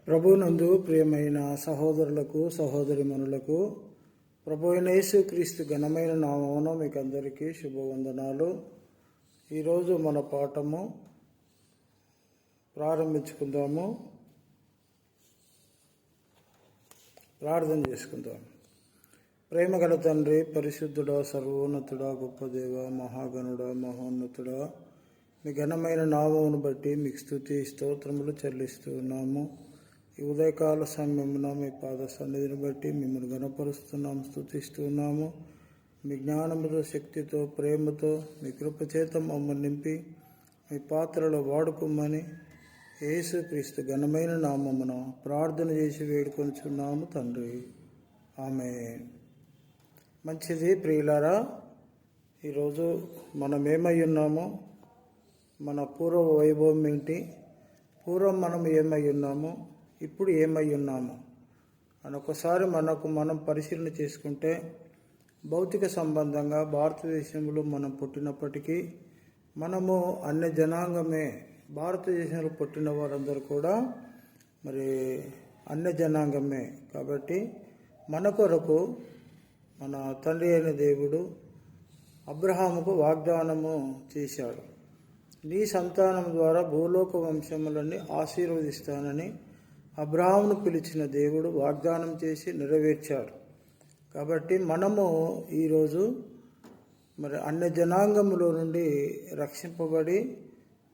ప్రభునందు ప్రియమైన సహోదరులకు సహోదరిమణులకు ప్రభు అయిన యేసుక్రీస్తు ఘనమైన నామమున మీకు అందరికీ శుభవందనాలు. ఈరోజు మన పాఠము ప్రారంభించుకుందాము. ప్రార్థన చేసుకుందాం. ప్రేమగల తండ్రి, పరిశుద్ధుడా, సర్వోన్నతుడా, గొప్ప దేవ, మహాగణుడా, మహోన్నతుడా, మీ ఘనమైన నామమును బట్టి మీకు స్తుతి స్తోత్రములు చెల్లిస్తూ ఉన్నాము. ఈ ఉదయకాల సమయమున మీ పాద సన్నిధిని బట్టి మిమ్మల్ని ఘనపరుస్తున్నాము, స్తుతిస్తున్నాము. మీ జ్ఞానముతో, శక్తితో, ప్రేమతో, మీ కృపచేత మమ్మల్ని నింపి మీ పాత్రలో వాడుకోమని యేసుక్రీస్తు ఘనమైన నామమున ప్రార్థన చేసి వేడుకొనుచున్నాము తండ్రి. ఆమేన్. మంచిది ప్రియులారా, ఈరోజు మనం ఏమై ఉన్నామో, మన పూర్వ వైభవం ఏంటి, పూర్వం మనం ఏమై ఉన్నామో, ఇప్పుడు ఏమై ఉన్నాము అని ఒకసారి మనం పరిశీలన చేసుకుంటే, భౌతిక సంబంధంగా భారతదేశంలో మనం పుట్టినప్పటికీ మనము అన్య జనాంగమే. భారతదేశంలో పుట్టిన వారందరూ కూడా మరి అన్య జనాంగమే. కాబట్టి మన కొరకు మన తండ్రి అయిన దేవుడు అబ్రహాముకు వాగ్దానము చేశాడు. నీ సంతానం ద్వారా భూలోక వంశములన్నీ ఆశీర్వదిస్తానని అబ్రహామును పిలిచిన దేవుడు వాగ్దానం చేసి నెరవేర్చాడు. కాబట్టి మనము ఈరోజు మరి అన్య జనాంగములో నుండి రక్షింపబడి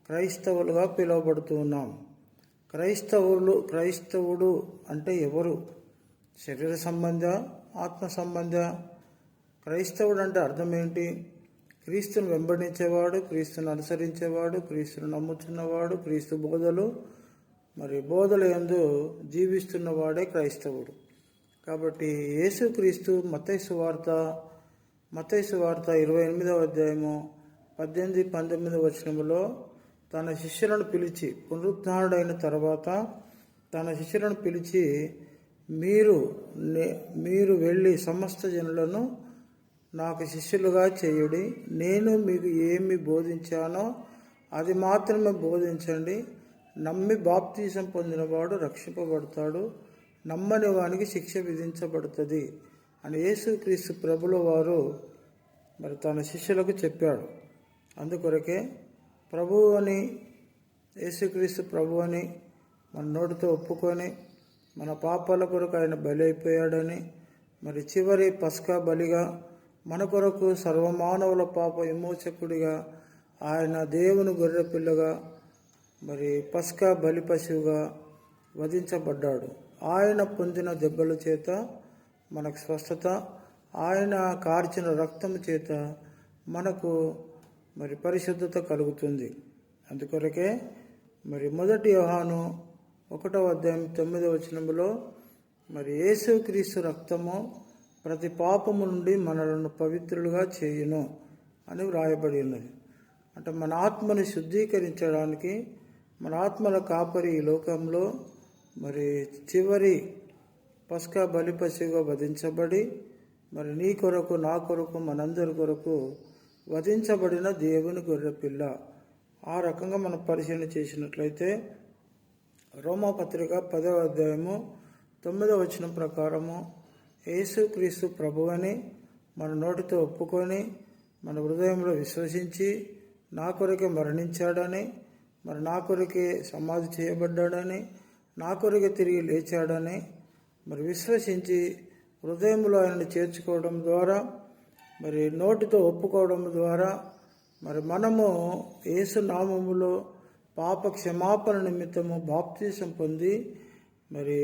క్రైస్తవులుగా పిలువబడుతూ ఉన్నాం. క్రైస్తవుడు అంటే ఎవరు? శరీర సంబంధ, ఆత్మ సంబంధ? క్రైస్తవుడు అంటే అర్థం ఏంటి? క్రీస్తును వెంబడించేవాడు, క్రీస్తును అనుసరించేవాడు, క్రీస్తును నమ్ముతున్నవాడు, క్రీస్తు బోధల యందు జీవిస్తున్నవాడే క్రైస్తవుడు. కాబట్టి యేసుక్రీస్తు మత్తయి సువార్త 28వ అధ్యాయము 18-19 వచనములో తన శిష్యులను పిలిచి, పునరుత్థానుడైన తర్వాత తన శిష్యులను పిలిచి, మీరు వెళ్ళి సమస్త జనులను నాకు శిష్యులుగా చేయుడి, నేను మీకు ఏమి బోధించానో అది మాత్రమే బోధించండి, నమ్మి బాప్తీసం పొందినవాడు రక్షింపబడతాడు, నమ్మని వానికి శిక్ష విధించబడుతుంది అని యేసుక్రీస్తు ప్రభుల వారు మరి తన శిష్యులకు చెప్పాడు. అందుకొరకే యేసుక్రీస్తు ప్రభు అని మన నోటితో ఒప్పుకొని, మన పాపాల కొరకు ఆయన బలి అయిపోయాడని, మరి చివరి పస్కా బలిగా మన కొరకు సర్వమానవుల పాప విమోచకుడిగా ఆయన దేవుని గొర్రెపిల్లగా మరి పస్కా బలి పశువుగా వధించబడ్డాడు. ఆయన పొందిన దెబ్బల చేత మనకు స్వస్థత, ఆయన కార్చిన రక్తము చేత మనకు మరి పరిశుద్ధత కలుగుతుంది. అందుకొరకే మరి 1 యోహాను 1వ అధ్యాయం 9వ వచనములో మరి యేసుక్రీస్తు రక్తము ప్రతి పాపము నుండి మనలను పవిత్రులుగా చేయును అని వ్రాయబడి ఉన్నది. అంటే మన ఆత్మని శుద్ధీకరించడానికి, మన ఆత్మల కాపరి ఈ లోకంలో మరి చివరి పస్కా బలి పశువుగా వధించబడి, మరి నీ కొరకు, నా కొరకు, మనందరి కొరకు వధించబడిన దేవుని గొర్రెపిల్ల. ఆ రకంగా మనం పరిశీలన చేసినట్లయితే రోమాపత్రిక 10వ అధ్యాయము 9వ వచనం ప్రకారము యేసుక్రీస్తు ప్రభువని మన నోటితో ఒప్పుకొని, మన హృదయంలో విశ్వసించి, నా కొరకే మరణించాడని, మరి నా కొరకే సమాధి చేయబడ్డాడని, నా కొరకే తిరిగి లేచాడని మరి విశ్వసించి హృదయంలో ఆయనను చేర్చుకోవడం ద్వారా, మరి నోటితో ఒప్పుకోవడం ద్వారా మరి మనము యేసు నామములో పాప క్షమాపణ నిమిత్తము బాప్తీసం పొంది మరి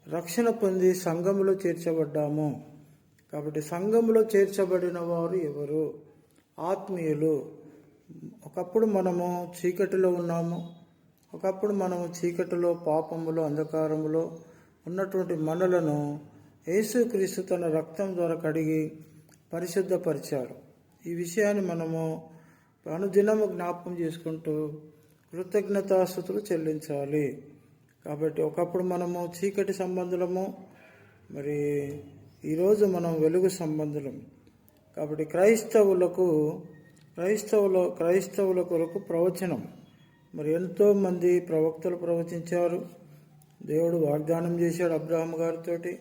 రక్షణ పొంది సంఘములో చేర్చబడ్డాము. కాబట్టి సంఘములో చేర్చబడిన వారు ఎవరు? ఆత్మీయులు. ఒకప్పుడు మనము చీకటిలో ఉన్నాము. ఒకప్పుడు మనము చీకటిలో, పాపములో, అంధకారములో ఉన్నటువంటి మనలను యేసుక్రీస్తు తన రక్తం ద్వారా కడిగి పరిశుద్ధపరిచాడు. ఈ విషయాన్ని మనము అనుదినము జ్ఞాపకం చేసుకుంటూ కృతజ్ఞతాస్తుతులు చెల్లించాలి. కాబట్టి ఒకప్పుడు మనము చీకటి సంబంధులము, మరి ఈరోజు మనం వెలుగు సంబంధులం. కాబట్టి క్రైస్తవుల కొరకు ప్రవచనం. మరి ఎంతోమంది ప్రవక్తలు ప్రవచించారు. దేవుడు వాగ్దానం చేశాడు అబ్రహాం గారితోటి.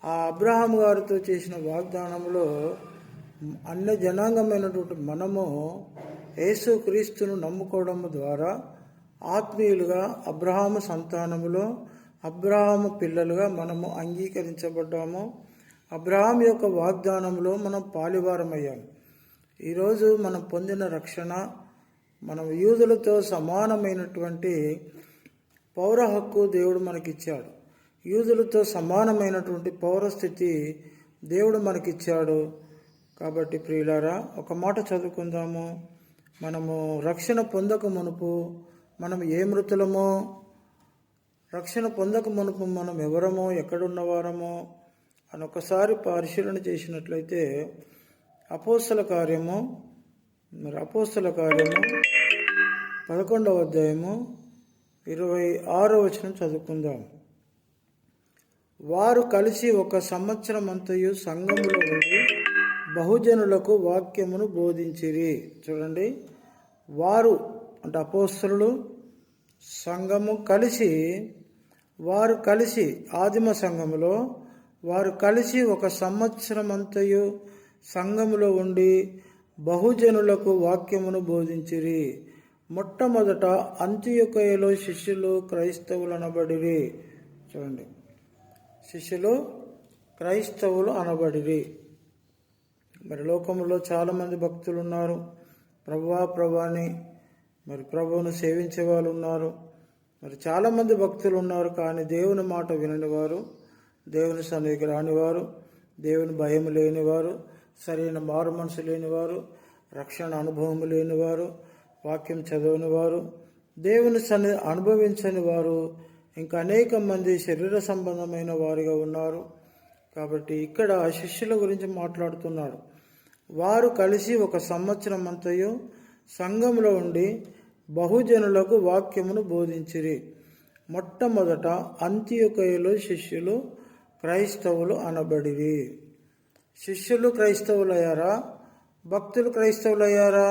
ఆ అబ్రహాం గారితో చేసిన వాగ్దానంలో అన్ని జనాంగమైనటువంటి మనము యేసుక్రీస్తును నమ్ముకోవడం ద్వారా ఆత్మీయులుగా అబ్రహాము సంతానములో అబ్రహాము పిల్లలుగా మనము అంగీకరించబడ్డాము. అబ్రహాం యొక్క వాగ్దానంలో మనం పాలివారమయ్యాము. ఈరోజు మనం పొందిన రక్షణ, మనం యూదులతో సమానమైనటువంటి పౌర హక్కు దేవుడు మనకిచ్చాడు. యూదులతో సమానమైనటువంటి పౌరస్థితి దేవుడు మనకిచ్చాడు. కాబట్టి ప్రియులారా, ఒక మాట చదువుకుందాము. మనము రక్షణ పొందక మునుపు మనం ఏ మృతులమో, రక్షణ పొందక మునుపు మనం ఎవరమో, ఎక్కడున్నవారమో అని ఒకసారి పరిశీలన చేసినట్లయితే అపోస్తల కార్యము 11వ అధ్యాయము 26వ వచనం చదువుకుందాం. వారు కలిసి 1 సంవత్సరం అంతయు సంఘములో ఉండి బహుజనులకు వాక్యమును బోధించిరి. చూడండి, వారు అంటే అపోస్తలులు, సంఘము కలిసి, వారు కలిసి ఆదిమ సంఘములో వారు కలిసి 1 సంవత్సరం అంతయు సంఘములో ఉండి బహుజనులకు వాక్యమును బోధించిరి. మొట్టమొదట అంతియొకయలో శిష్యులు క్రైస్తవులు అనబడిరి. చూడండి, శిష్యులు క్రైస్తవులు అనబడిరి. మరి లోకంలో చాలామంది భక్తులు ఉన్నారు. ప్రభువాని మరి ప్రభువును సేవించే వాళ్ళు ఉన్నారు. మరి చాలామంది భక్తులు ఉన్నారు. కానీ దేవుని మాట వినని వారు, దేవుని సన్నిధికి రానివారు, దేవుని భయం లేనివారు, సరైన మారు మనసు లేనివారు, రక్షణ అనుభవం లేనివారు, వాక్యం చదవని వారు, దేవుని సన్నిధి అనుభవించని వారు, ఇంకా అనేక మంది శరీర సంబంధమైన వారిగా ఉన్నారు. కాబట్టి ఇక్కడ శిష్యుల గురించి మాట్లాడుతున్నాడు. వారు కలిసి 1 సంవత్సరం అంతయు సంఘంలో ఉండి బహుజనులకు వాక్యమును బోధించిరి. మొట్టమొదట అంతియొకయలో శిష్యులు క్రైస్తవులు అనబడిరి. శిష్యులు క్రైస్తవులయ్యారా? భక్తులు క్రైస్తవులయ్యారా?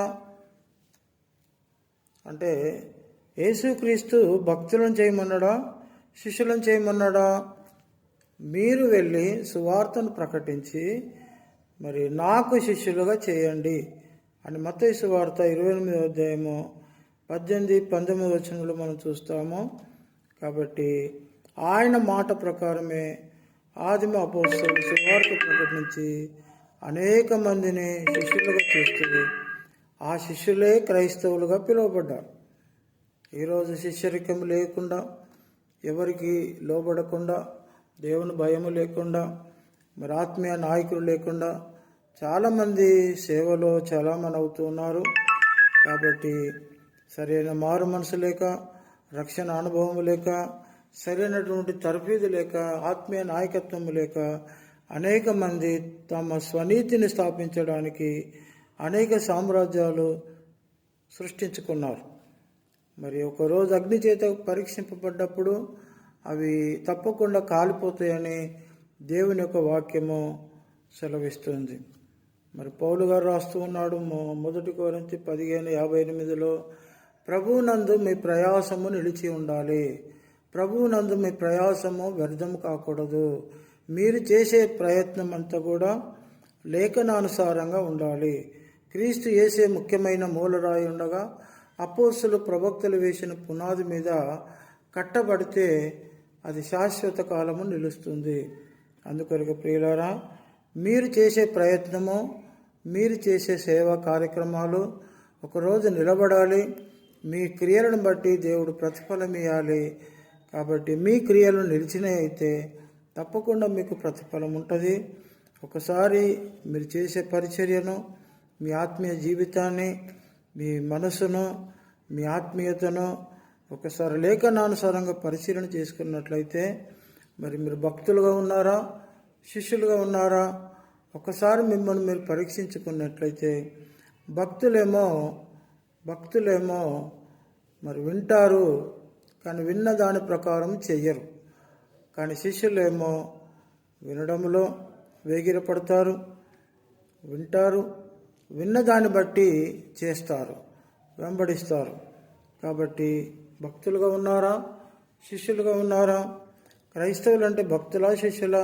అంటే యేసుక్రీస్తు భక్తులను చేయమన్నాడా, శిష్యులను చేయమన్నాడా? మీరు వెళ్ళి సువార్తను ప్రకటించి మరి నాకు శిష్యులుగా చేయండి అని మత్తయి సువార్త 28వ అధ్యాయము 18-19 వచనంలో మనం చూస్తాము. కాబట్టి ఆయన మాట ప్రకారమే ఆదిమ అపోస్తలులు సువార్త ప్రకటించి అనేక మందిని శిష్యులుగా చేస్తుంది. ఆ శిష్యులే క్రైస్తవులుగా పిలువబడ్డారు. ఈరోజు శిష్యరికం లేకుండా, ఎవరికి లోబడకుండా, దేవుని భయము లేకుండా, మరి ఆత్మీయ నాయకులు లేకుండా చాలామంది సేవలో చాలామంది అవుతూ ఉన్నారు. కాబట్టి సరైన మారు మనసు లేక, రక్షణ అనుభవం లేక, సరైనటువంటి తర్ఫీదు లేక, ఆత్మీయ నాయకత్వం లేక అనేక మంది తమ స్వనీతిని స్థాపించడానికి అనేక సామ్రాజ్యాలు సృష్టించుకున్నారు. మరి ఒకరోజు అగ్ని చేత పరీక్షింపబడ్డప్పుడు అవి తప్పకుండా కాలిపోతాయని దేవుని యొక్క వాక్యము సెలవిస్తుంది. మరి పౌలు గారు రాస్తూ ఉన్నాడు 1 కొరింథీ 15:58 ప్రభువునందు మీ ప్రయాసము నిలిచి ఉండాలి. ప్రభువునందు మీ ప్రయాసము వ్యర్థము కాకూడదు. మీరు చేసే ప్రయత్నం అంతా కూడా లేఖనానుసారంగా ఉండాలి. క్రీస్తు యేసే ముఖ్యమైన మూలరాయి ఉండగా అపోస్తలులు ప్రవక్తలు వేసిన పునాది మీద కట్టబడితే అది శాశ్వత కాలము నిలుస్తుంది. అందుకొరకు ప్రియులారా, మీరు చేసే ప్రయత్నము, మీరు చేసే సేవా కార్యక్రమాలు ఒకరోజు నిలబడాలి. మీ క్రియలను బట్టి దేవుడు ప్రతిఫలం ఇవ్వాలి. కాబట్టి మీ క్రియలు నిలిచినవి అయితే తప్పకుండా మీకు ప్రతిఫలం ఉంటుంది. ఒకసారి మీరు చేసే పరిచర్యను, మీ ఆత్మీయ జీవితాన్ని, మీ మనసును, మీ ఆత్మీయతను ఒకసారి లేఖనానుసారంగా పరిశీలన చేసుకున్నట్లయితే మరి మీరు భక్తులుగా ఉన్నారా, శిష్యులుగా ఉన్నారా? ఒకసారి మిమ్మల్ని మీరు పరీక్షించుకున్నట్లయితే భక్తులేమో మరి వింటారు, కానీ విన్న దాని ప్రకారం చెయ్యరు. కానీ శిష్యులేమో వినడంలో వేగిరపడతారు, వింటారు, విన్న దాన్ని బట్టి చేస్తారు, వెంబడిస్తారు. కాబట్టి భక్తులుగా ఉన్నారా, శిష్యులుగా ఉన్నారా? క్రైస్తవులు అంటే భక్తుల శిష్యుల?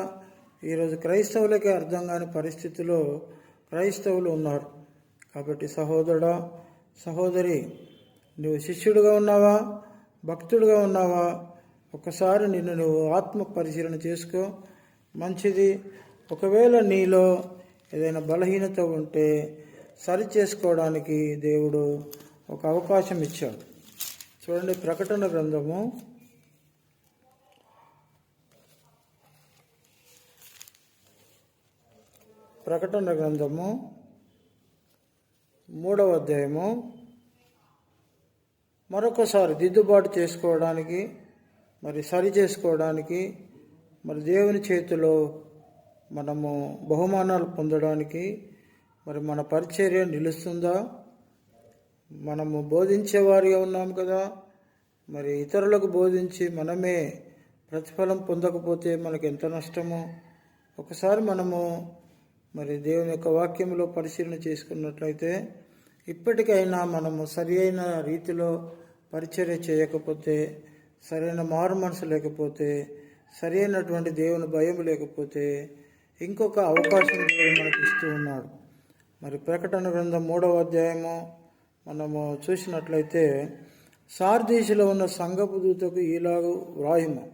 ఈరోజు క్రైస్తవులకే అర్థం కాని పరిస్థితిలో క్రైస్తవులు ఉన్నారు. కాబట్టి సహోదరుడా, సహోదరి, నువ్వు శిష్యుడిగా ఉన్నావా, భక్తుడిగా ఉన్నావా? ఒకసారి నిన్ను నువ్వు ఆత్మ పరిశీలన చేసుకో. మంచిది. ఒకవేళ నీలో ఏదైనా బలహీనత ఉంటే సరి చేసుకోవడానికి దేవుడు ఒక అవకాశం ఇచ్చాడు. చూడండి, ప్రకటన గ్రంథము 3వ అధ్యాయము. మరొకసారి దిద్దుబాటు చేసుకోవడానికి, మరి సరి చేసుకోవడానికి, మరి దేవుని చేతిలో మనము బహుమానాలు పొందడానికి మరి మన పరిచర్య నిలుస్తుందా? మనము బోధించేవారిగా ఉన్నాం కదా, మరి ఇతరులకు బోధించి మనమే ప్రతిఫలం పొందకపోతే మనకు ఎంత నష్టమో ఒకసారి మనము మరి దేవుని యొక్క వాక్యంలో పరిశీలన చేసుకున్నట్లయితే, ఇప్పటికైనా మనము సరి అయిన రీతిలో పరిచర్య చేయకపోతే, సరైన మారు మనసు లేకపోతే, సరి అయినటువంటి దేవుని భయం లేకపోతే ఇంకొక అవకాశం దేవుడు మనకు ఇస్తూ ఉన్నాడు. మరి ప్రకటన గ్రంథం 3వ అధ్యాయము మనము చూసినట్లయితే, సార్దీసులో ఉన్న సంఘపు దూతకు ఈలాగు వ్రాయుము.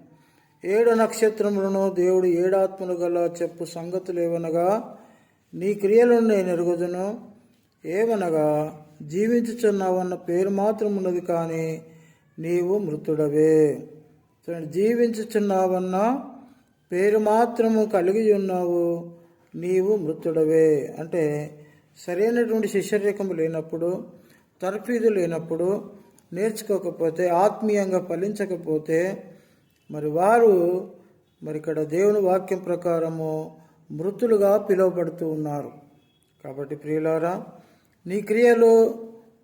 7 నక్షత్రములను దేవుడు 7 ఆత్మలు గల చెప్పు సంగతులు ఏవనగా, నీ క్రియలను నేను ఎరుగుదును. ఏమనగా, జీవించుచున్నావన్న పేరు మాత్రం ఉన్నది, కానీ నీవు మృతుడవే. జీవించుచున్నావన్న పేరు మాత్రము కలిగి ఉన్నావు, నీవు మృతుడవే. అంటే సరైనటువంటి శిష్యరేఖము లేనప్పుడు, తర్ఫీదు లేనప్పుడు, నేర్చుకోకపోతే, ఆత్మీయంగా ఫలించకపోతే మరి వారు మరి ఇక్కడ దేవుని వాక్యం ప్రకారము మృతులుగా పిలువబడుతూ ఉన్నారు. కాబట్టి ప్రియులారా, నీ క్రియలు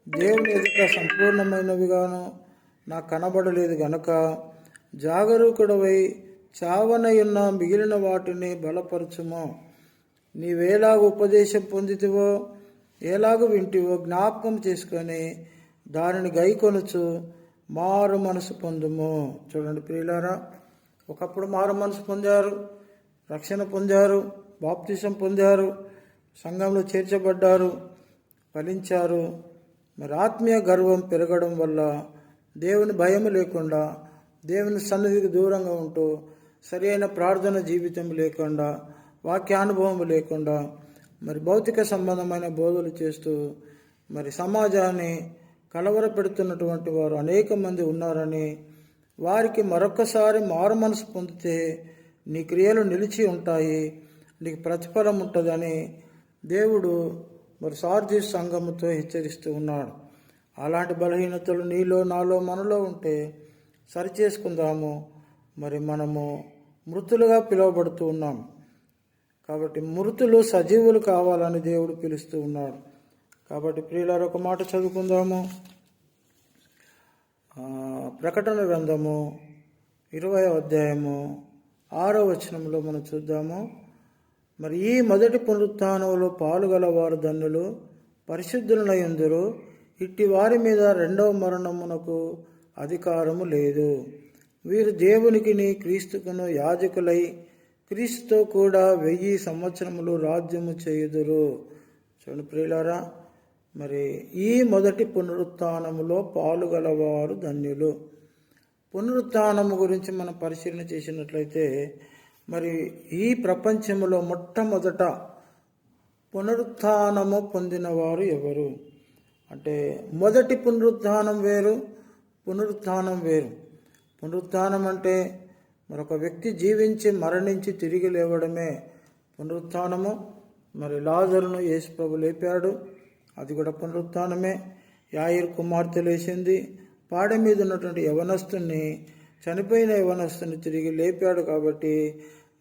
దేవుని ఎదుట సంపూర్ణమైనవిగాను నాకు కనబడలేదు గనుక జాగరూకుడవై చావనయున్న మిగిలిన వాటిని బలపరచుము. నీవేలాగ ఉపదేశం పొందితివో, ఎలాగ వింటివో జ్ఞాపకం చేసుకొని దానిని గైకొనుచు మారు మనసు పొందుము. చూడండి ప్రియులారా, ఒకప్పుడు మారు మనసు పొందారు, రక్షణ పొందారు, బాప్తిసం పొందారు, సంఘంలో చేర్చబడ్డారు, ఫలించారు. మరి ఆత్మీయ గర్వం పెరగడం వల్ల దేవుని భయం లేకుండా, దేవుని సన్నిధికి దూరంగా ఉంటూ, సరి అయిన ప్రార్థన జీవితం లేకుండా, వాక్యానుభవం లేకుండా, మరి భౌతిక సంబంధమైన బోధలు చేస్తూ మరి సమాజాన్ని కలవరపెడుతున్నటువంటి వారు అనేక మంది ఉన్నారని, వారికి మరొకసారి మారు మనసు పొందితే నీ క్రియలు నిలిచి ఉంటాయి, నీకు ప్రతిఫలం ఉంటుందని దేవుడు మరి సార్దీసు సంఘముతో హెచ్చరిస్తూ ఉన్నాడు. అలాంటి బలహీనతలు నీలో, నాలో, మనలో ఉంటే సరిచేసుకుందాము. మరి మనము మృతులుగా పిలువబడుతూ ఉన్నాం. కాబట్టి మృతులు సజీవులు కావాలని దేవుడు పిలుస్తూ ఉన్నాడు. కాబట్టి ప్రియులారా, ఒక మాట చదువుకుందాము. ప్రకటన గ్రంథము 20వ అధ్యాయము 6వ వచనంలో మనం చూద్దాము. మరి ఈ మొదటి పునరుత్థానంలో పాలుగలవారు ధన్యులు, పరిశుద్ధులైయుందురు. ఇట్టి వారి మీద రెండవ మరణమునకు అధికారము లేదు. వీరు దేవునికిని క్రీస్తుకును యాజకులై క్రీస్తుతో కూడా 1000 సంవత్సరములు రాజ్యము చేయుదురు. చూడండి ప్రియులారా, మరి ఈ మొదటి పునరుత్థానములో పాలుగలవారు ధన్యులు. పునరుత్థానము గురించి మనం పరిశీలన చేసినట్లయితే, మరి ఈ ప్రపంచంలో మొట్టమొదట పునరుత్థానము పొందినవారు ఎవరు అంటే, మొదటి పునరుత్థానం వేరు, పునరుత్థానం వేరు. పునరుత్థానం అంటే మరొక వ్యక్తి జీవించి మరణించి తిరిగి లేవడమే పునరుత్థానము. మరి లాజరును యేసు ప్రభు లేపాడు, అది కూడా పునరుత్థానమే. యాయిరు కుమార్తె లేచింది, పాడె మీద ఉన్నటువంటి యవనస్తుని, చనిపోయిన యవనస్తుని తిరిగి లేపాడు. కాబట్టి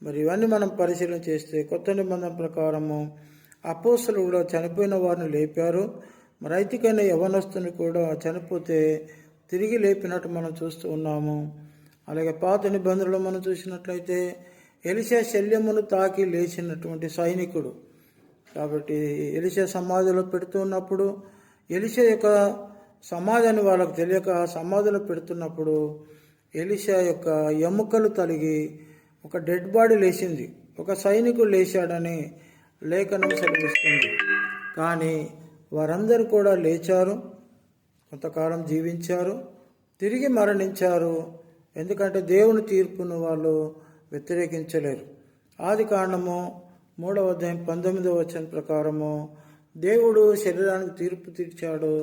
మరి ఇవన్నీ మనం పరిశీలన చేస్తే కొత్త నిబంధన ప్రకారము అపోస్తలులు కూడా చనిపోయిన వారిని లేపారు. మరి రైతికైన యవనస్తుని కూడా చనిపోతే తిరిగి లేపినట్టు మనం చూస్తూ ఉన్నాము. అలాగే పాత నిబంధనలు మనం చూసినట్లయితే ఎలీషా శల్యమును తాకి లేచినటువంటి సైనికుడు. కాబట్టి ఎలీషా సమాధిలో పెడుతున్నప్పుడు, ఎలీషా యొక్క సమాధిని వాళ్ళకు తెలియక సమాధిలో పెడుతున్నప్పుడు ఎలీషా యొక్క ఎముకలు తలిగి ఒక డెడ్ బాడీ లేచింది, ఒక సైనికుడు లేచాడని లేఖనం సెలవిస్తుంది. కానీ వారందరూ కూడా లేచారు, కొంతకాలం జీవించారు, తిరిగి మరణించారు. ఎందుకంటే దేవుని తీర్పును వాళ్ళు వ్యతిరేకించలేరు. ఆదికాండము 3వ అధ్యాయం 19వ వచనం ప్రకారము దేవుడు శరీరానికి తీర్పు తీర్చాడు.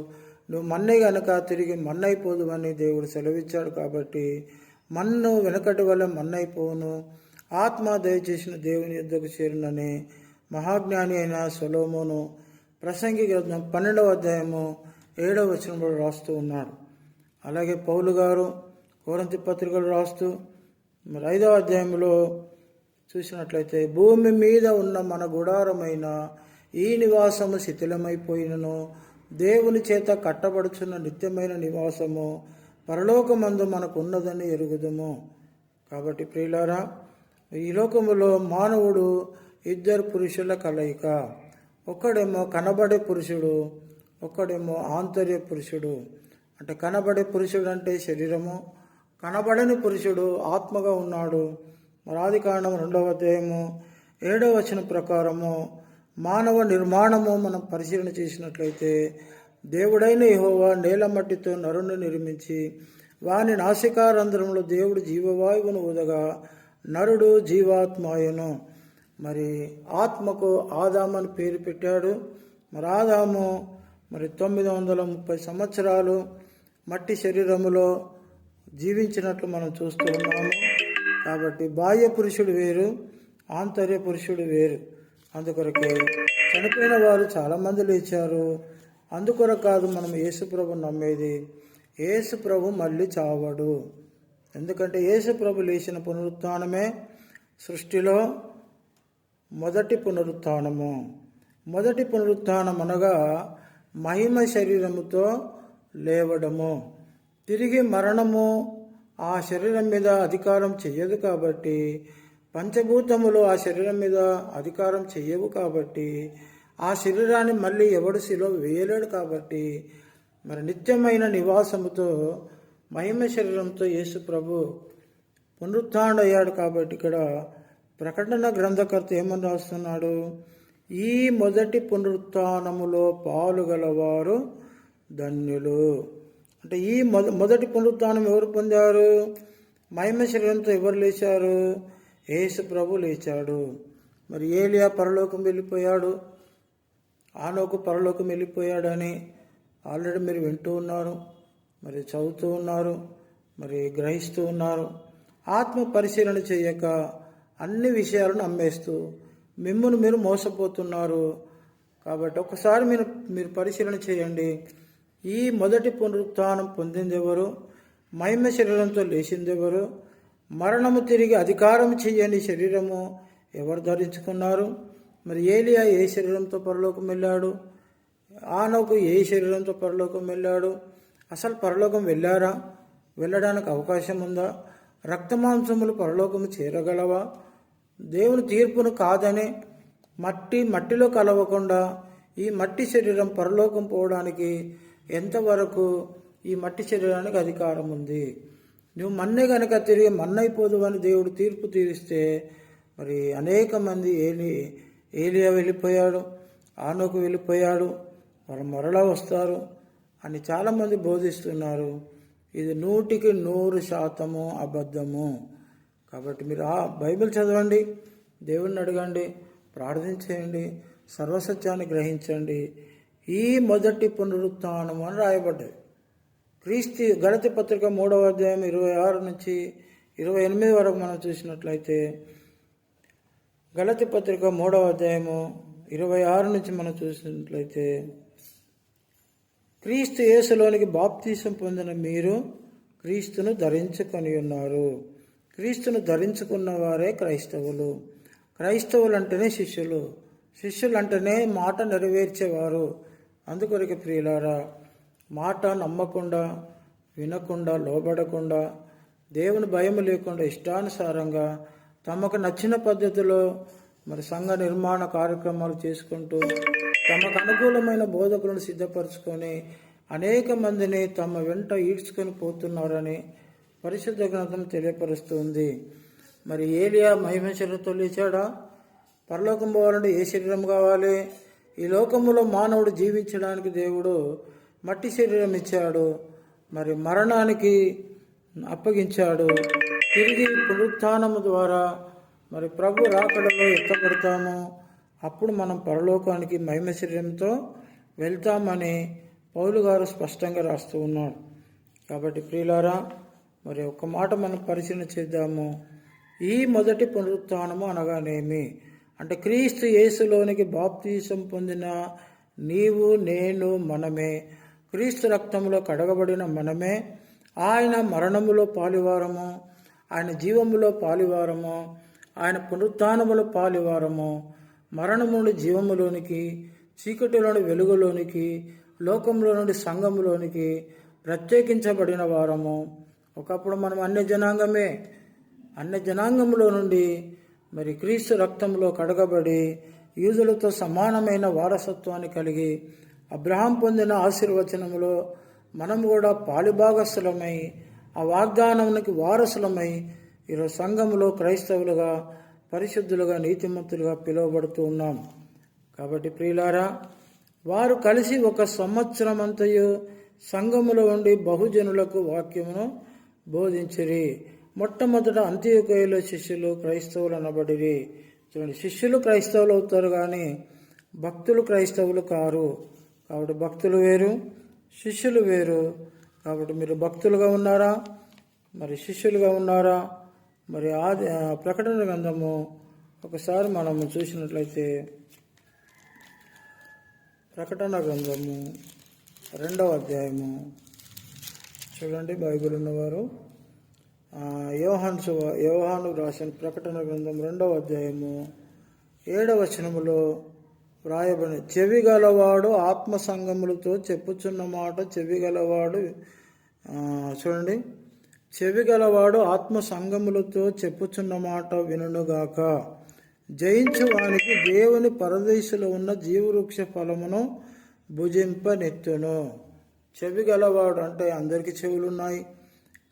నువ్వు మన్నే గనక తిరిగి మన్నైపోదు అని దేవుడు సెలవిచ్చాడు. కాబట్టి మన్ను వెనకటి వల్ల మన్నైపోవును, ఆత్మ దయచేసిన దేవుని యుద్ధకు చేరినని మహాజ్ఞాని అయిన సొలొమోను ప్రసంగి గ్రంథం 12వ అధ్యాయము 7వ వచనంలో రాస్తూ ఉన్నాడు. అలాగే పౌలు గారు కొరింథీ పత్రికలు రాస్తూ 5వ అధ్యాయంలో చూసినట్లయితే, భూమి మీద ఉన్న మన గుడారమైన ఈ నివాసము శిథిలమైపోయినను దేవుని చేత కట్టబడుచున్న నిత్యమైన నివాసము పరలోకమందు మనకు ఉన్నదని ఎరుగుదుము. కాబట్టి ప్రియులారా, ఈ లోకములో మానవుడు ఇద్దరు పురుషుల కలయిక. ఒక్కడేమో కనబడే పురుషుడు, ఒక్కడేమో ఆంతర్య పురుషుడు. అంటే కనబడే పురుషుడు అంటే శరీరము, కనబడని పురుషుడు ఆత్మగా ఉన్నాడు. మరి ఆదికాండం 2వ అధ్యాయము 7వ వచనం ప్రకారము మానవ నిర్మాణము మనం పరిశీలన చేసినట్లయితే, దేవుడైన యెహోవా నేల మట్టితో నరుని నిర్మించి వాని నాసికారంధ్రంలో దేవుడు జీవవాయువును ఊదగా నరుడు జీవాత్మాయను. మరి ఆత్మకు ఆదాము అని పేరు పెట్టాడు. మరి ఆదాము 930 సంవత్సరాలు మట్టి శరీరములో జీవించినట్లు మనం చూస్తూ ఉన్నాము. కాబట్టి బాహ్య పురుషుడు వేరు, ఆంతర్య పురుషుడు వేరు. అందుకొరకే చనిపోయిన వారు చాలామంది లేచారు. అందుకొరకు కాదు మనం యేసుప్రభు నమ్మేది. యేసుప్రభు మళ్ళీ చావడు. ఎందుకంటే యేసుప్రభు లేచిన పునరుత్థానమే సృష్టిలో మొదటి పునరుత్థానము. మొదటి పునరుత్థానం అనగా మహిమ శరీరముతో లేవడము. తిరిగి మరణము ఆ శరీరం మీద అధికారం చెయ్యదు. కాబట్టి పంచభూతములు ఆ శరీరం మీద అధికారం చెయ్యవు. కాబట్టి ఆ శరీరాన్ని మళ్ళీ ఎవడు శిలో వేయలేడు. కాబట్టి మరి నిత్యమైన నివాసముతో మహిమ శరీరంతో యేసు ప్రభు పునరుత్థానుడయ్యాడు. కాబట్టి ఇక్కడ ప్రకటన గ్రంథకర్త ఏమని రాస్తున్నాడు? ఈ మొదటి పునరుత్థానములో పాలుగలవారు ధన్యులు. అంటే ఈ మొదటి పునరుత్థానం ఎవరు పొందారు? మహిమ శరీరంతో ఎవరు లేచారు? యేసు ప్రభు లేచాడు. మరి ఏలియా పరలోకం వెళ్ళిపోయాడు, ఆనోకు పరలోకం వెళ్ళిపోయాడని ఆల్రెడీ మీరు వింటూ ఉన్నారు, మరి చదువుతూ ఉన్నారు, మరి గ్రహిస్తూ ఉన్నారు. ఆత్మ పరిశీలన చేయక అన్ని విషయాలను అమ్మేస్తూ మిమ్మును మీరు మోసపోతున్నారు. కాబట్టి ఒకసారి మీరు పరిశీలన చేయండి. ఈ మొదటి పునరుత్థానం పొందింది ఎవరు? మహిమ శరీరంతో లేచింది ఎవరు? మరణము తిరిగి అధికారం చేయని శరీరము ఎవరు ధరించుకున్నారు? మరి ఏలియా ఏ శరీరంతో పరలోకం వెళ్ళాడు? ఆనోకు ఏ శరీరంతో పరలోకం వెళ్ళాడు? అసలు పరలోకం వెళ్ళారా? వెళ్ళడానికి అవకాశం ఉందా? రక్తమాంసములు పరలోకము చేరగలవా? దేవుని తీర్పును కాదని మట్టిలో కలవకుండా ఈ మట్టి శరీరం పరలోకం పోవడానికి ఎంతవరకు ఈ మట్టి శరీరానికి అధికారం ఉంది? నువ్వు మన్నే కనుక తిరిగి మన్నైపోదు అని దేవుడు తీర్పు తీరిస్తే మరి అనేక మంది ఏలియా వెళ్ళిపోయాడు, ఆనోకు వెళ్ళిపోయాడు, వాళ్ళు మరలా వస్తారు అని చాలామంది బోధిస్తున్నారు. ఇది 100% అబద్ధము. కాబట్టి మీరు బైబిల్ చదవండి, దేవుణ్ణి అడగండి, ప్రార్థించేయండి, సర్వసత్యాన్ని గ్రహించండి. ఈ మొదటి పునరుత్థానం అని రాయబడ్డది. గలతీ పత్రిక 3వ అధ్యాయం 26 నుంచి 28 వరకు మనం చూసినట్లయితే, గలతీ పత్రిక 3వ అధ్యాయము 26 నుంచి మనం చూసినట్లయితే, క్రీస్తు యేసులోనికి బాప్తీసం పొందిన మీరు క్రీస్తును ధరించుకొని ఉన్నారు. క్రీస్తును ధరించుకున్న వారే క్రైస్తవులు. క్రైస్తవులు అంటేనే శిష్యులు, శిష్యులు అంటేనే మాట నెరవేర్చేవారు. అందుకొరకు ప్రియులారా, మాట నమ్మకుండా, వినకుండా, లోబడకుండా, దేవుని భయం లేకుండా ఇష్టానుసారంగా తమకు నచ్చిన పద్ధతిలో మరి సంఘ నిర్మాణ కార్యక్రమాలు చేసుకుంటూ తమకు అనుకూలమైన బోధకులను సిద్ధపరచుకొని అనేక మందిని తమ వెంట ఈడ్చుకొని పోతున్నారని పరిశుద్ధ గ్రంథం తెలియపరుస్తుంది. మరి ఏలియా మహిమ శరీరంతో లేచాడా? పరలోకం పోవాలంటే ఏ శరీరం కావాలి? ఈ లోకములో మానవుడు జీవించడానికి దేవుడు మట్టి శరీరం ఇచ్చాడు, మరి మరణానికి అప్పగించాడు. తిరిగి పునరుత్థానము ద్వారా మరి ప్రభు రాకడలో ఎత్తబడతాము. అప్పుడు మనం పరలోకానికి మహిమ శరీరంతో వెళ్తామని పౌలు గారు స్పష్టంగా రాస్తూ ఉన్నాడు. కాబట్టి ప్రియులారా, మరి ఒక మాట మనం పరిశీలన చేద్దాము. ఈ మొదటి పునరుత్థానము అనగానేమి అంటే క్రీస్తు యేసులోనికి బాప్తీసం పొందిన నీవు, నేను, మనమే, క్రీస్తు రక్తంలో కడగబడిన మనమే ఆయన మరణములో పాలివారము, ఆయన జీవములో పాలివారము, ఆయన పునరుత్థానములో పాలివారము. మరణము నుండి జీవములోనికి, చీకటిలోని వెలుగులోనికి, లోకంలో నుండి సంఘములోనికి ప్రత్యేకించబడిన వారము. ఒకప్పుడు మనం అన్య జనాంగములో నుండి మరి క్రీస్తు రక్తంలో కడగబడి యూదులతో సమానమైన వారసత్వాన్ని కలిగి అబ్రహాం పొందిన ఆశీర్వచనములో మనం కూడా పాలిభాగస్థులమై ఆ వాగ్దానానికి వారసులమై ఈరోజు సంఘములో క్రైస్తవులుగా, పరిశుద్ధులుగా, నీతిమంతులుగా పిలువబడుతూ ఉన్నాం. కాబట్టి ప్రియులారా, వారు కలిసి 1 సంవత్సరం అంతయు సంఘములో ఉండి బహుజనులకు వాక్యమును బోధించిరి. మొట్టమొదట అంత్యోకయలో శిష్యులు క్రైస్తవులు అనబడిరి. చూడండి, శిష్యులు క్రైస్తవులు అవుతారు కానీ భక్తులు క్రైస్తవులు కారు. కాబట్టి భక్తులు వేరు, శిష్యులు వేరు. కాబట్టి మీరు భక్తులుగా ఉన్నారా, మరి శిష్యులుగా ఉన్నారా? మరి ప్రకటన గ్రంథము ఒకసారి మనము చూసినట్లయితే ప్రకటన గ్రంథము 2వ అధ్యాయము చూడండి. బైబిల్ ఉన్నవారు యోహాను రాసిన ప్రకటన గ్రంథం 2వ అధ్యాయము 7వ వచనములో వ్రాయబడిన, చెవి గలవాడు ఆత్మ సంగములతో చెప్పుచున్న మాట చెవిగలవాడు చూడండి, చెవి గలవాడు ఆత్మ సంగములతో చెప్పుచున్న మాట వినుగాక. జయించు వానికి దేవుని పరదేశంలో ఉన్న జీవవృక్ష ఫలమును భుజింపనెత్తును. చెవి గలవాడు అంటే అందరికీ చెవులు ఉన్నాయి,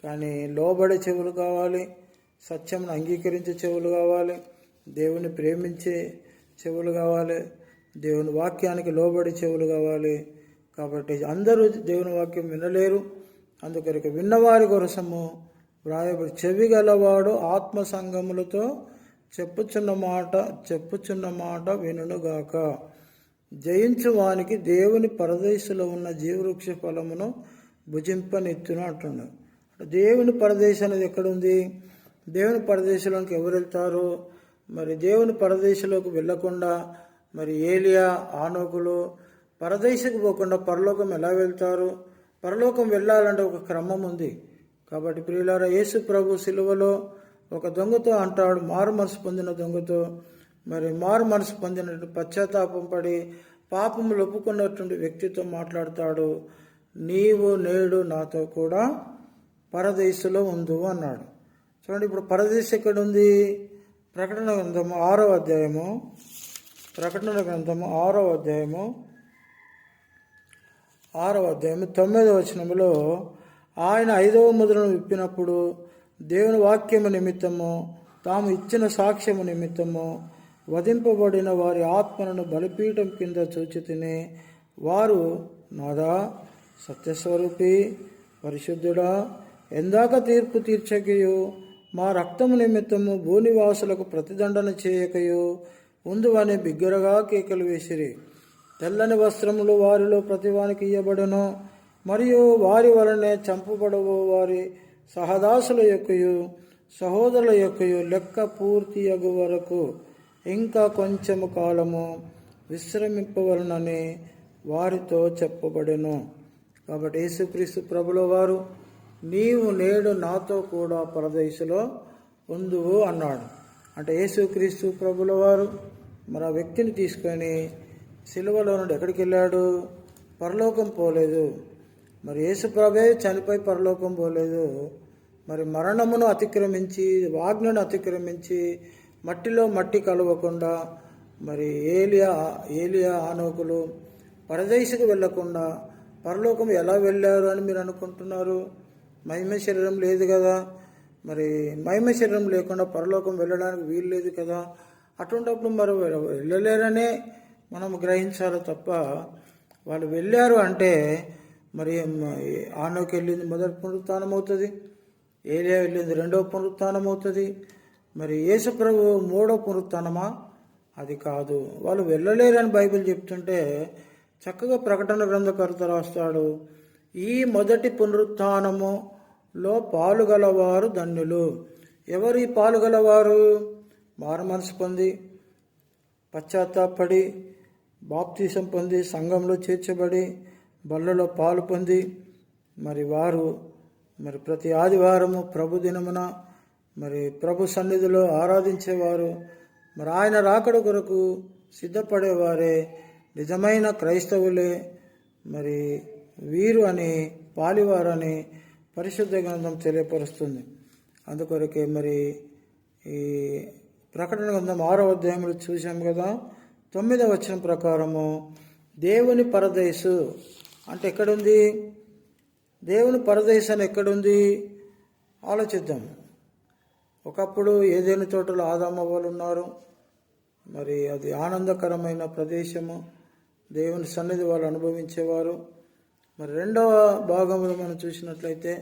కానీ లోబడే చెవులు కావాలి, సత్యమును అంగీకరించే చెవులు కావాలి, దేవుని ప్రేమించే చెవులు కావాలి, దేవుని వాక్యానికి లోబడి చెవులు కావాలి. కాబట్టి అందరూ దేవుని వాక్యం వినలేరు. అందుకొరకు విన్నవారి కోసము వ్రాయబడి, చెవి గలవాడు ఆత్మ సంగములతో చెప్పుచున్న మాట వినుగాక. జయించు వానికి దేవుని పరదేశంలో ఉన్న జీవవృక్ష ఫలమును భుజింపనెత్తును అంటున్నాడు. దేవుని పరదేశం అనేది ఎక్కడుంది? దేవుని పరదేశంలోకి ఎవరు వెళ్తారు? మరి దేవుని పరదేశంలోకి వెళ్ళకుండా మరి ఏలియా, ఆనోకులు పరదేశకు పోకుండా పరలోకం ఎలా వెళ్తారు? పరలోకం వెళ్ళాలంటే ఒక క్రమం ఉంది. కాబట్టి ప్రియులారా, యేసు ప్రభు సిలువలో ఒక దొంగతో అంటాడు, మారు మనసు పొందిన దొంగతో, మరి మారు మనసు పొందినట్టు పశ్చాత్తాపం పడి పాపములు ఒప్పుకున్నటువంటి వ్యక్తితో మాట్లాడతాడు. నీవు నేడు నాతో కూడా పరదేశంలో ఉండు అన్నాడు. చూడండి, ఇప్పుడు పరదేశం ఎక్కడుంది? ప్రకటన గ్రంథము 6వ అధ్యాయము 9వ వచనములో, ఆయన 5వ ముద్రను విప్పినప్పుడు దేవుని వాక్యము నిమిత్తము తాము ఇచ్చిన సాక్ష్యము నిమిత్తము వధింపబడిన వారి ఆత్మలను బలిపీఠం కింద చూచితిని. వారు, నాదా, సత్యస్వరూపి, పరిశుద్ధుడా, ఎందాక తీర్పు తీర్చకయు మా రక్తము నిమిత్తము భూనివాసులకు ప్రతిదండన చేయకయు ఉందువని బిగ్గరగా కేకలు వేసిరి. తెల్లని వస్త్రములు వారిలో ప్రతివానికి ఇయ్యబడను, మరియు వారి వలనే చంపబడవు వారి సహదాసుల యొక్కయు సహోదరుల యొక్కయు లెక్క పూర్తి అగు వరకు ఇంకా కొంచెము కాలము విశ్రమింపవలనని వారితో చెప్పబడెను. కాబట్టి యేసుక్రీస్తు ప్రభుల వారు, నీవు నేడు నాతో కూడా పరదేశంలో ఉందువు అన్నాడు. అంటే యేసుక్రీస్తు ప్రభుల వారు మరి ఆ వ్యక్తిని తీసుకొని సిలువలో నుండి ఎక్కడికి వెళ్ళాడు? పరలోకం పోలేదు. మరి యేసు ప్రభే చనిపోయి పరలోకం పోలేదు. మరి మరణమును అతిక్రమించి, ఆజ్ఞను అతిక్రమించి, మట్టిలో మట్టి కలవకుండా మరి ఏలియా ఆనోకులు పరదేశకు వెళ్ళకుండా పరలోకం ఎలా వెళ్ళారు అని మీరు అనుకుంటున్నారు? మహిమ శరీరం లేదు కదా, మరి మహిమ శరీరం లేకుండా పరలోకం వెళ్ళడానికి వీలు లేదు కదా. అటువంటిప్పుడు మరి వెళ్ళలేరనే మనం గ్రహించాలి తప్ప, వాళ్ళు వెళ్ళారు అంటే మరి ఆనోకి వెళ్ళింది మొదటి పునరుత్థానం అవుతుంది, ఏలియా వెళ్ళింది రెండవ పునరుత్థానం అవుతుంది. మరి యేసు ప్రభు మూడవ పునరుత్థానమా? అది కాదు. వాళ్ళు వెళ్ళలేరని బైబిల్ చెప్తుంటే చక్కగా ప్రకటన గ్రంథకర్త రాస్తాడు, ఈ మొదటి పునరుత్థానములో పాలుగలవారు ధన్యులు. ఎవరు ఈ పాలుగలవారు? మారు మనసు పొంది, పశ్చాత్తాపడి, బాప్తీసం పొంది, సంఘంలో చేర్చబడి, బల్లలో పాలు పొంది, మరి వారు మరి ప్రతి ఆదివారము ప్రభు దినమున మరి ప్రభు సన్నిధిలో ఆరాధించేవారు, మరి ఆయన రాకడ కొరకు సిద్ధపడేవారే నిజమైన క్రైస్తవులే. మరి వీరు అని పాలివారని పరిశుద్ధ గ్రంథం తెలియపరుస్తుంది. అందుకొరకే మరి ఈ ప్రకటన గ్రంథం 6వ అధ్యాయంలో చూసాం కదా, 9వ వచనం ప్రకారము దేవుని పరదేశు అంటే ఎక్కడుంది? దేవుని పరదేశం అని ఎక్కడుంది? ఆలోచిద్దాం. ఒకప్పుడు ఏదైనా తోటలో ఆదామవ్వలు ఉన్నారు, మరి అది ఆనందకరమైన ప్రదేశము, దేవుని సన్నిధి వాళ్ళు అనుభవించేవారు. మరి రెండవ భాగంలో మనం చూసినట్లయితే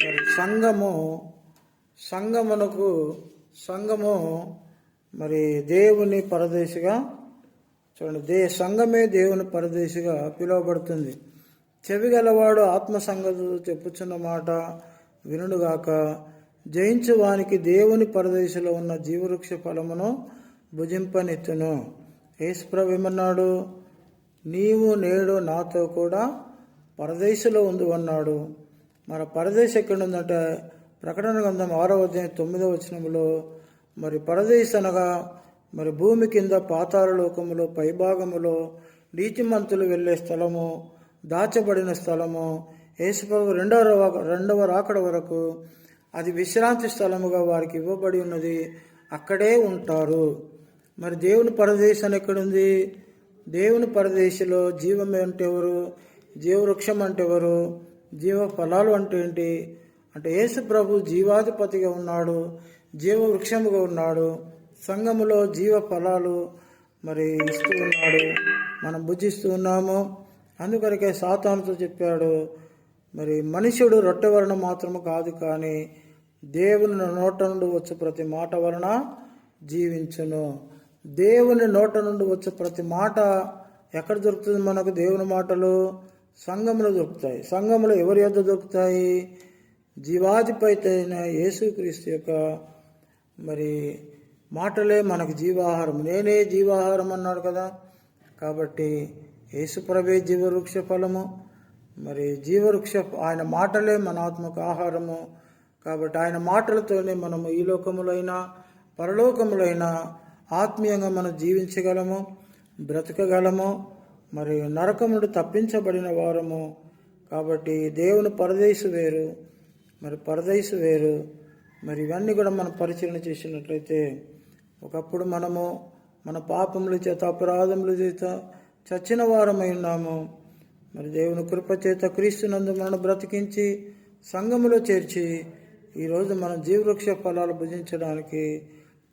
మరి సంఘము మరి దేవుని పరదేశిగా చూడండి, సంఘమే దేవుని పరదేశిగా పిలువబడుతుంది. చెవి గలవాడు ఆత్మ సంగతులు చెప్పుచున్న మాట వినుడుగాక, జయించు వానికి దేవుని పరదేశంలో ఉన్న జీవవృక్ష ఫలమును భుజింపనెత్తును. యేసుప్రభు ఏమన్నాడు? నీవు నేడు నాతో కూడా పరదేశంలో ఉండు అన్నాడు. మన పరదేశం ఎక్కడ ఉందంటే ప్రకటన గ్రంథం 6వ అధ్యాయం 9వ వచనంలో మరి పరదేశ అనగా మరి భూమి కింద పాతాళ లోకములో పైభాగములో నీతిమంతులు వెళ్ళే స్థలము, దాచబడిన స్థలము. యేసుప్రభు రెండవ రాకడ వరకు అది విశ్రాంతి స్థలముగా వారికి ఇవ్వబడి ఉన్నది, అక్కడే ఉంటారు. మరి దేవుని పరదేశం ఎక్కడుంది? దేవుని పరదేశంలో జీవం అంటే ఎవరు? జీవవృక్షం అంటే ఎవరు? జీవ ఫలాలు అంటే ఏంటి అంటే యేసు ప్రభు జీవాధిపతిగా ఉన్నాడు, జీవవృక్షముగా ఉన్నాడు. సంఘములో జీవ ఫలాలు మరి ఇస్తూ ఉన్నాడు, మనం భుజిస్తూ ఉన్నాము. అందుకొరకే సాతానుతో చెప్పాడు, మరి మనుష్యుడు రొట్టె వలన మాత్రము కాదు కానీ దేవుని నోట నుండి వచ్చే ప్రతి మాట వలన జీవించును. దేవుని నోట నుండి వచ్చే ప్రతి మాట ఎక్కడ దొరుకుతుంది మనకు? దేవుని మాటలు సంఘంలో దొరుకుతాయి. సంఘంలో ఎవరి యొద్ద దొరుకుతాయి? జీవాధిపతి అయిన యేసుక్రీస్తు యొక్క మరి మాటలే మనకు జీవాహారం. నేనే జీవాహారం అన్నాడు కదా. కాబట్టి యేసుప్రభే జీవవృక్ష ఫలము, మరి జీవవృక్ష ఆయన మాటలే మన ఆత్మకు ఆహారము. కాబట్టి ఆయన మాటలతోనే మనము ఈ లోకములైనా పరలోకములైనా ఆత్మీయంగా మనం జీవించగలము, బ్రతకగలము, మరి నరకం నుండి తప్పించబడిన వారము. కాబట్టి దేవుని పరదేశు వేరు, మరి పరదేశు వేరు. మరి ఇవన్నీ కూడా మనం పరిశీలన చేసినట్లయితే ఒకప్పుడు మనము మన పాపముల చేత అపరాధముల చేత చచ్చిన వారమై ఉన్నాము. మరి దేవుని కృప చేత క్రీస్తునందు మనను బ్రతికించి సంఘములో చేర్చి ఈరోజు మనం జీవవృక్ష ఫలాలు భుజించడానికి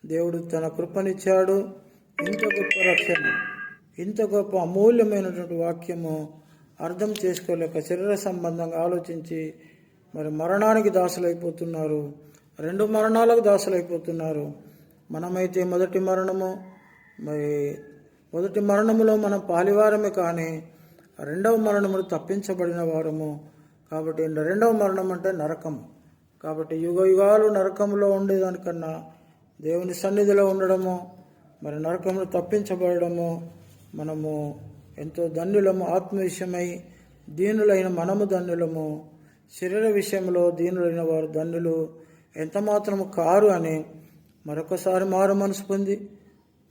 దేవుడు తన కృపనిచ్చాడు. ఇంత గొప్ప రక్షణ, ఇంత గొప్ప అమూల్యమైనటువంటి వాక్యము అర్థం చేసుకోలేక శరీర సంబంధంగా ఆలోచించి మరి మరణానికి దాసులైపోతున్నారు, 2 మరణాలకు దాసులైపోతున్నారు. మనమైతే మొదటి మరణములో మనం పాలివారమే కానీ రెండవ మరణములు తప్పించబడిన వారము. కాబట్టి రెండవ మరణం అంటే నరకము. కాబట్టి యుగాలు నరకంలో ఉండేదానికన్నా దేవుని సన్నిధిలో ఉండడము, మరి నరకములు తప్పించబడము మనము ఎంతో ధన్యులము. ఆత్మ విషయమై దీనులైన మనము ధన్యులము, శరీర విషయంలో దీనులైన వారు ధన్యులు ఎంత మాత్రము కారు అని మరొకసారి మారు మనసు పొంది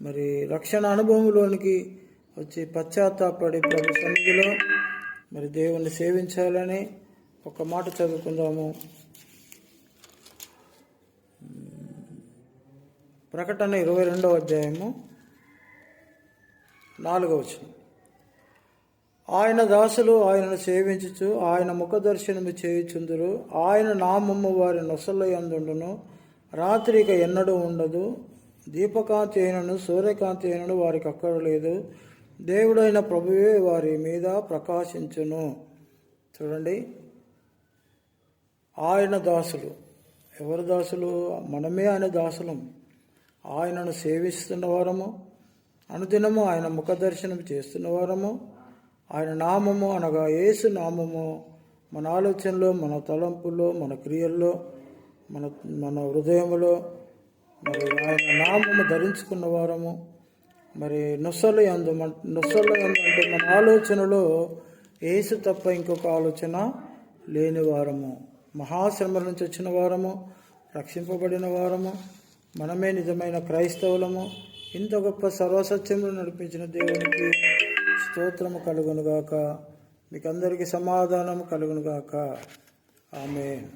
మరి రక్షణ అనుభవంలోనికి వచ్చి పశ్చాత్తాపడి ప్రభు సన్నిధిలో మరి దేవుణ్ణి సేవించాలని ఒక మాట చదువుకుందాము. ప్రకటన 22వ అధ్యాయము 4వ వచనం. ఆయన దాసులు ఆయనను సేవించుచు ఆయన ముఖ దర్శనము చేయుచుందురు. ఆయన నామము వారి నొసల యందుండును. రాత్రి ఇక ఎన్నడూ ఉండదు. దీపకాంతి అయినను సూర్యకాంతి అయినను వారికి అక్కరలేదు. దేవుడైన ప్రభువే వారి మీద ప్రకాశించును. చూడండి, ఆయన దాసులు. ఎవరు దాసులు? మనమే ఆయన దాసులం. ఆయనను సేవిస్తున్న వారము, అనుదినము ఆయన ముఖ దర్శనం చేస్తున్న వారము, ఆయన నామము అనగా యేసు నామము మన ఆలోచనలో, మన తలంపులో, మన క్రియల్లో, మన హృదయములో మరి ఆయన నామము ధరించుకున్న వారము. మరి నొసల యందు అంటే మన ఆలోచనలో యేసు తప్ప ఇంకొక ఆలోచన లేని వారము. మహాశ్రమల నుంచి వచ్చిన వారము, రక్షింపబడిన వారము, మనమే నిజమైన క్రైస్తవులము. ఇంత గొప్ప సర్వసత్యంలో నడిపించిన దేవునికి స్తోత్రము కలుగునుగాక. మీకు అందరికీ సమాధానము కలుగునుగాక. ఆమేన్.